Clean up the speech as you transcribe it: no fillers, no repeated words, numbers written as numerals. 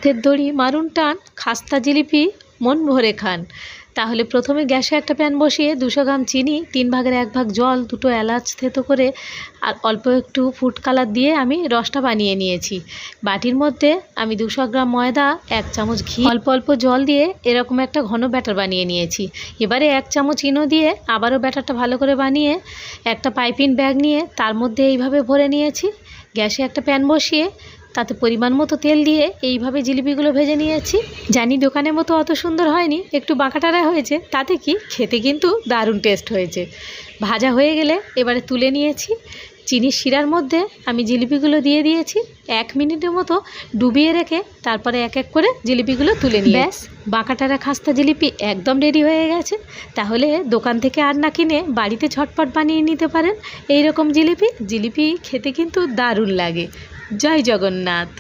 হাতের দড়ি মারুন টান, খাস্তা জিলিপি মন ভরে খান। তাহলে প্রথমে গ্যাসে একটা প্যান বসিয়ে 200 গ্রাম চিনি, 3 ভাগের 1 ভাগ জল, 2টো এলাচ থেতো করে আর অল্প একটু ফুড কালার দিয়ে আমি রসটা বানিয়ে নিয়েছি। বাটির মধ্যে আমি 200 গ্রাম ময়দা, 1 চামচ ঘি, অল্প অল্প জল দিয়ে এরকম একটা ঘন ব্যাটার বানিয়ে নিয়েছি। এবারে 1 চামচ ইনো দিয়ে আবারও ব্যাটারটা ভালো করে বানিয়ে একটা পাইপিং ব্যাগ নিয়ে তার মধ্যে এইভাবে ভরে নিয়েছি। গ্যাসে একটা প্যান বসিয়ে তাতে পরিমাণ মতো তেল দিয়ে এইভাবে জিলিপিগুলো ভেজে নিয়েছি। জানি দোকানের মতো অত সুন্দর হয়নি, একটু বাঁকাটারা হয়েছে, তাতে কি খেতে কিন্তু দারুণ টেস্ট হয়েছে। ভাজা হয়ে গেলে এবারে তুলে নিয়েছি। চিনির শিরার মধ্যে আমি জিলিপিগুলো দিয়ে দিয়েছি। 1 মিনিটের মতো ডুবিয়ে রেখে তারপরে এক এক করে জিলিপিগুলো তুলে নিয়ে ব্যাস বাঁকাটারা খাস্তা জিলিপি একদম রেডি হয়ে গেছে। তাহলে দোকান থেকে আর না কিনে বাড়িতে ঝটপট বানিয়ে নিতে পারেন এই রকম জিলিপি। জিলিপি খেতে কিন্তু দারুণ লাগে। জয় জগন্নাথ।